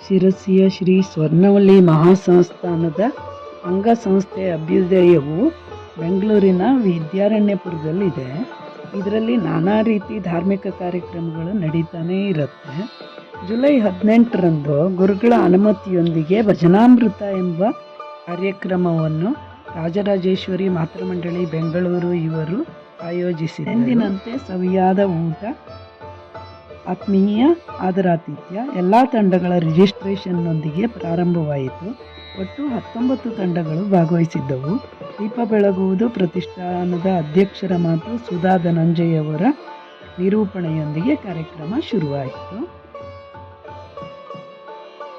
ಶಿರಸಿಯ ಶ್ರೀ ಸ್ವರ್ಣವಲ್ಲಿ ಮಹಾಸಂಸ್ಥಾನದ ಅಂಗಸಂಸ್ಥೆಯ ಅಭ್ಯುದಯವು ಬೆಂಗಳೂರಿನ ವಿದ್ಯಾರಣ್ಯಪುರದಲ್ಲಿದೆ. ಇದರಲ್ಲಿ ನಾನಾ ರೀತಿ ಧಾರ್ಮಿಕ ಕಾರ್ಯಕ್ರಮಗಳು ನಡೀತಾನೇ ಇರುತ್ತೆ. ಜುಲೈ 18ರಂದು ಗುರುಗಳ ಅನುಮತಿಯೊಂದಿಗೆ ಭಜನಾಮೃತ ಎಂಬ ಕಾರ್ಯಕ್ರಮವನ್ನು ರಾಜರಾಜೇಶ್ವರಿ ಮಾತೃಮಂಡಳಿ ಬೆಂಗಳೂರು ಇವರು ಆಯೋಜಿಸಿದರು. ಎಂದಿನಂತೆ ಸವಿಯಾದ ಊಟ, ಆತ್ಮೀಯ ಆದರಾತಿಥ್ಯ ಎಲ್ಲ ತಂಡಗಳ ರಿಜಿಸ್ಟ್ರೇಷನ್ನೊಂದಿಗೆ ಪ್ರಾರಂಭವಾಯಿತು. ಒಟ್ಟು 19 ತಂಡಗಳು ಭಾಗವಹಿಸಿದ್ದವು. ದೀಪ ಬೆಳಗುವುದು ಪ್ರತಿಷ್ಠಾನದ ಅಧ್ಯಕ್ಷರ ಮಾತು ಸುಧಾ ಧನಂಜಯ ಅವರ ನಿರೂಪಣೆಯೊಂದಿಗೆ ಕಾರ್ಯಕ್ರಮ ಶುರುವಾಯಿತು.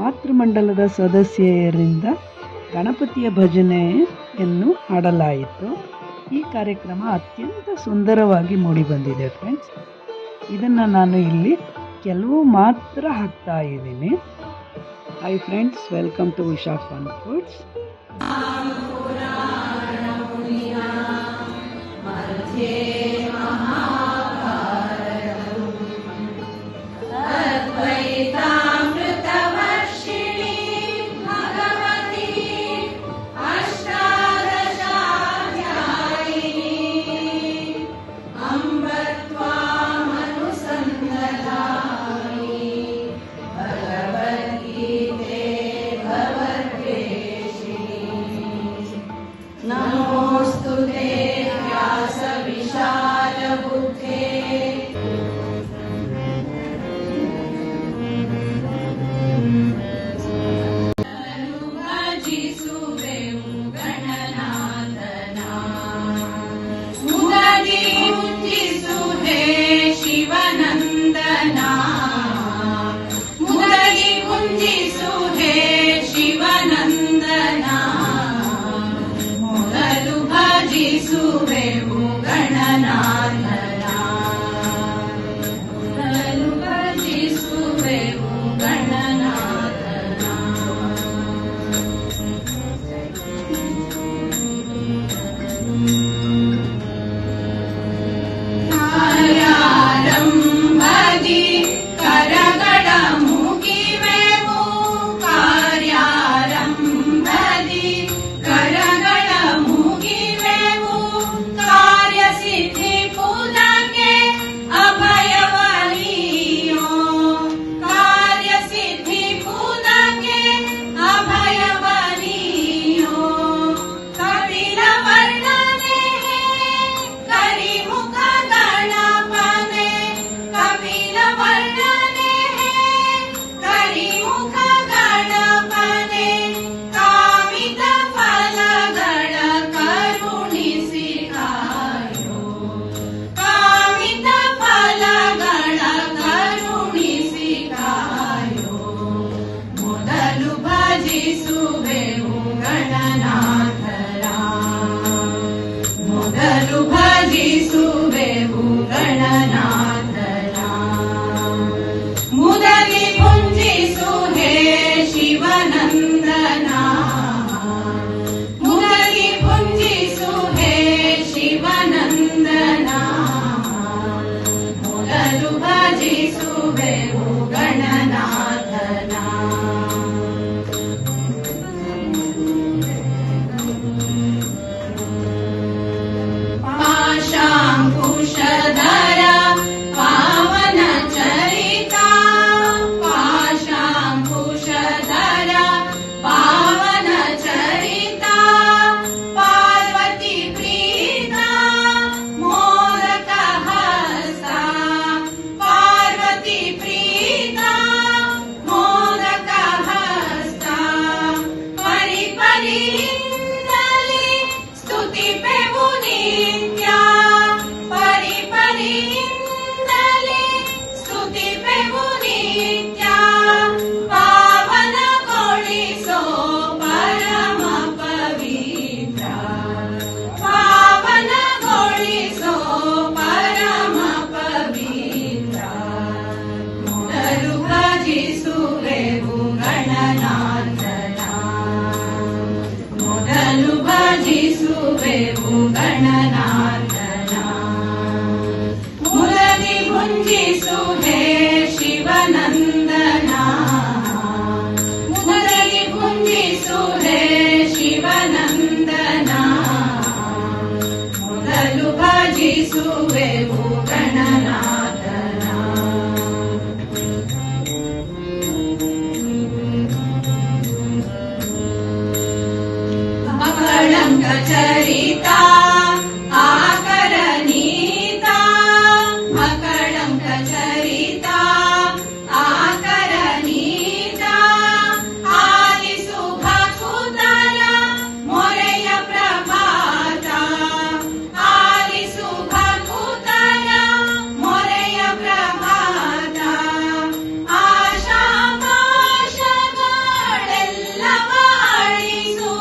ಮಾತೃಮಂಡಲದ ಸದಸ್ಯರಿಂದ ಗಣಪತಿಯ ಭಜನೆಯನ್ನು ಹಾಡಲಾಯಿತು. ಈ ಕಾರ್ಯಕ್ರಮ ಅತ್ಯಂತ ಸುಂದರವಾಗಿ ಮೂಡಿಬಂದಿದೆ ಫ್ರೆಂಡ್ಸ್. ಇದನ್ನು ನಾನು ಇಲ್ಲಿ ಕೆಲವು ಮಾತ್ರ ಹಾಕ್ತಾ ಇದ್ದೀನಿ. Hi friends, welcome to Usha fun foods. मुरली भुंजिसु हे शिवनंदना सरिता आकरनीता अकळंक चरिता आकरनीता आलिसु भक्तुतर मोರೆಯ प्रभात आलिसु भक्तुतर मोರೆಯ प्रभात आशा पाशಗಳೆಲ್ಲವ ಅಳಿಸು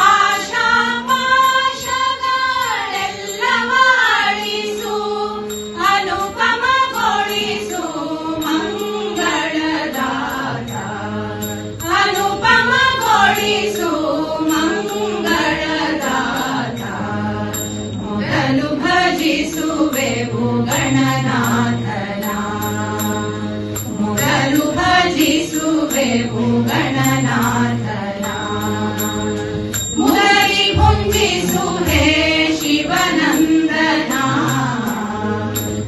ಆಶಾ ಪಾಶಗಳೆಲ್ಲವ ಅಳಿಸು ಅನುಪಮಗೊಳಿಸು ಮಂಗಳದಾತ ಅನುಪಮಗೊಳಿಸು ಮಂಗಳದಾತ ಮೊದಲು ಭಜಿಸುವೆವು ಗಣನಾಥನ ಮೊದಲು ಭಜಿಸುವೆವು ಗಣನಾಥನ ಮುರಳಿ ಭುಂಜಿಸು ಹೇ ಶಿವನಂದನ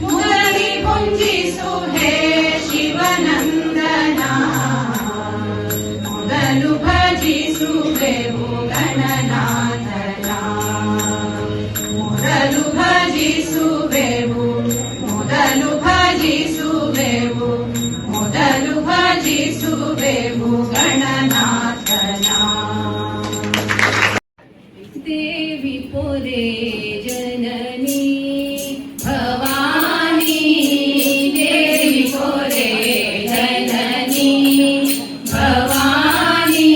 ಮುರಳಿ ಭುಂಜಿಸು ಹೇ ಶಿವನಂದನ ಮೊದಲು ಭಜಿಸುವೆವು ಗಣನಾಥನ ಮೊದಲು ಭಜಿಸುವೆವು ಮೊದಲು ಭಜಿಸುವೆವು ಮೊದಲು ಭಜಿಸುವೆವು ಗಣನಾಥನ ದೇವಿ ಪೊರೆ ಜನನಿ ಭವಾನಿ ದೇವಿ ಪೊರೆ ಜನನಿ ಭವಾನಿ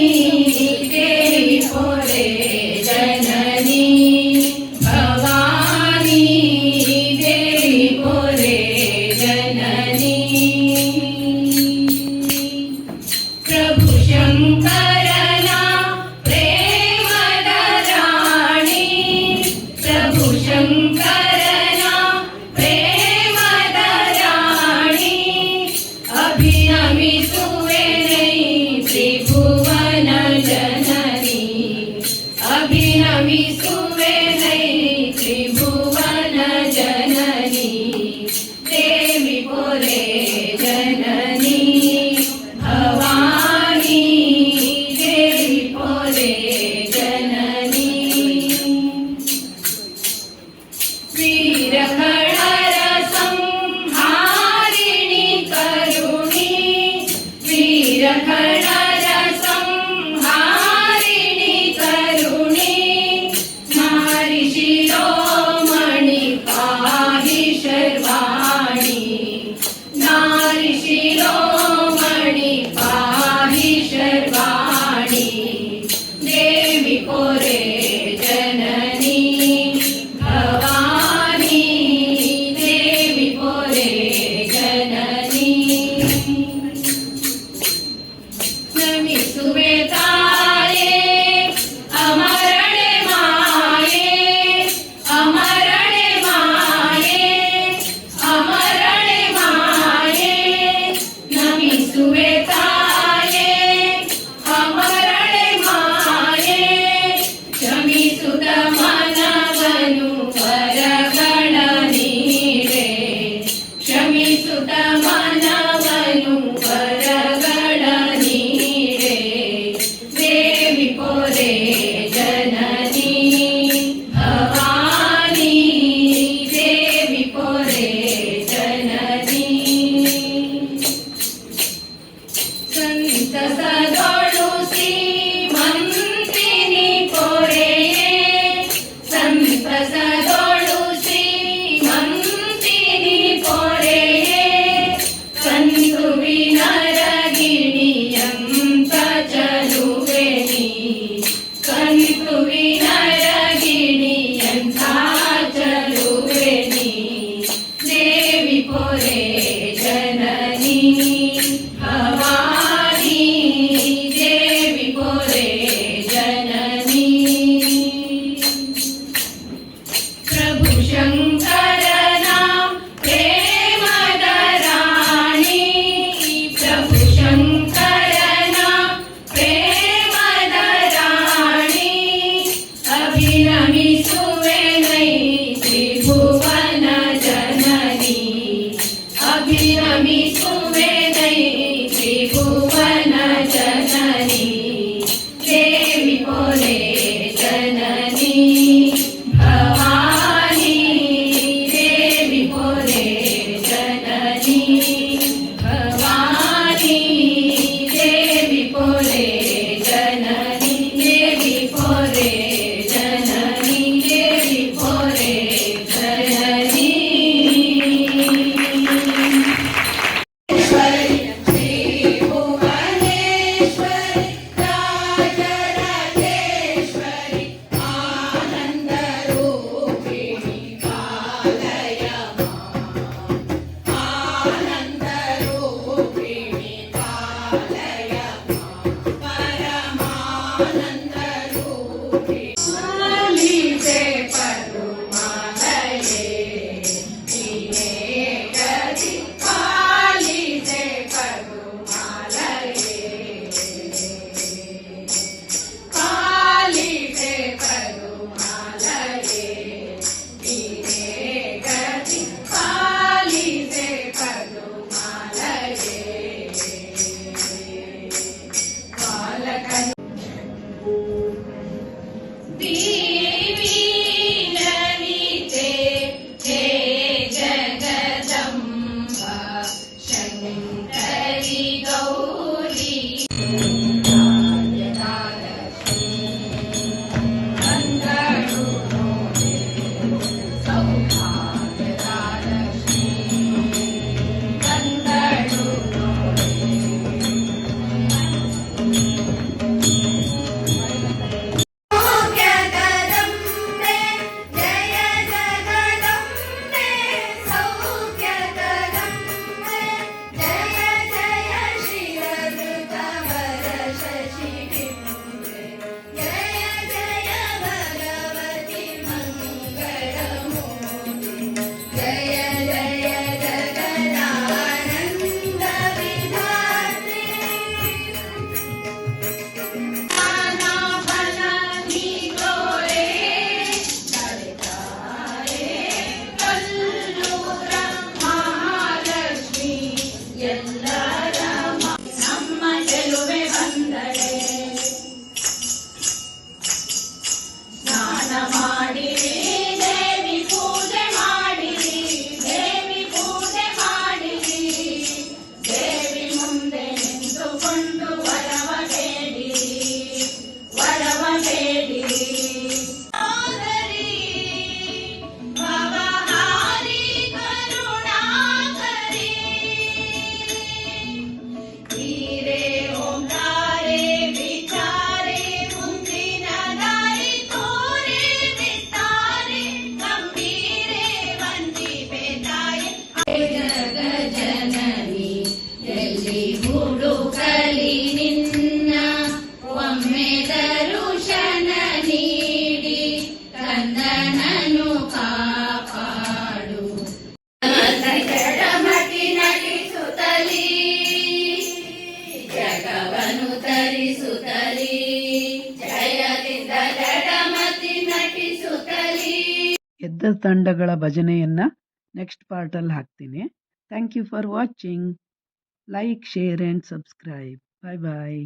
ದೇವಿ ಪೊರೆ ಜನನಿ ಭವಾನಿ ದೇವಿ ಪೊರೆ ಜನನಿ ಪ್ರಭು ಶಂಕರನ ಪ್ರೇಮದ ರಾಣಿ ಪ್ರಭು ಶಂಕರನ ಪ್ರೇಮದ ರಾಣಿ ಅಭಿನಮಿಸುವೆ ತ್ರಿಭುವನ ಜನನಿ ಅಭಿನಮಿಸುವೆ ತ್ರಿಭುವನ ಜನನಿ ದೇವಿ ಪೊರೆ ಜನನಿ ಭವಾನಿ ದೇವಿ ಪೊರೆ ಜನನಿ ವೀರಖಳರ ಸಂಹಾರಿಣಿ ಕರುಣಿ ವೀರಖಳರ ಸಂಹಾರಿಣಿ ಕರುಣಿ ನಾರಿ ಶಿರೋಮಣಿ ಪಾಹಿ ಶರ್ವಾಣಿ ನಾರಿ ಶಿರೋಮಣಿ ಪಾಹಿ ಶರ್ವಾಣಿ ದೇವಿ ಪೊರೆ ಜನನಿ ಭವಾನಿ ದೇವಿ ಪೊರೆ ಜನನಿ ನಮಿಸುವೆ ತಾಯೇ ಅಮರಳೆ ಮಾಯೆ ಅಮರಳೆ ಮಾಯೆ ಅಮರಳೆ ಮಾಯೆ ನಮಿಸುವೆ ತಾಯೇ ಅಮರಳೆ ಮಾಯೆ ಕ್ಷಮಿಸುತ್ತ ಮನವನು ವರಗಳ ನೀಡೆ ಕ್ಷಮಿಸುತ್ತ ಮನವನು ವರಗಳ ನೀಡೆ ದೇವಿ ಪೊರೆ ಜನನಿ ಭವಾನಿ ದೇವಿ ಪೊರೆ ಜನನಿ ಸಂತಸದೊಳು ಶ್ರೀಮಂತಿನಿ ಪೊರೆಯೇ ಸಂತಸದೊಳು ಶ್ರೀಮಂತಿನಿ ಪೊರೆಯೇ ಕಂದುವಿನ ರಗಿಣಿಯಂತ ಚಲುವೆ ನೀ ಕಂದುವಿನ ರಗಿಣಿಯಂತ ಚಲುವೆ ನೀ ದೇವಿ ಪೊರೆ ಜನನಿ ಭವಾನಿ ದೇವಿ ಪೊರೆ ಜನನಿ ಪ್ರಭು ಶಂಕರನ ಪ್ರೇಮದ ರಾಣಿ ಪ್ರಭು ಶಂಕರನ ಪ್ರೇಮದ ರಾಣಿ ಅಭಿನಮಿಸುವೆ ತ್ರಿಭುವನ ಜನನಿ ಅಭಿನಮಿಸುವೆ ತ್ರಿಭುವನ ಜನನಿ ದೇವಿ ಪೊರೆ ಜನನಿ ಅನುತರಿಸುತ್ತಲೀ ಜಯದಿಂದ ಜಡಮತಿ ನಟಿಸುತ್ತಲೀ. ಎದ್ದ ತಂಡಗಳ ಭಜನೆಯನ್ನು ನೆಕ್ಸ್ಟ್ ಪಾರ್ಟಲ್ಲಿ ಹಾಕ್ತೀನಿ. Thank you for watching. Like, share and subscribe. Bye bye.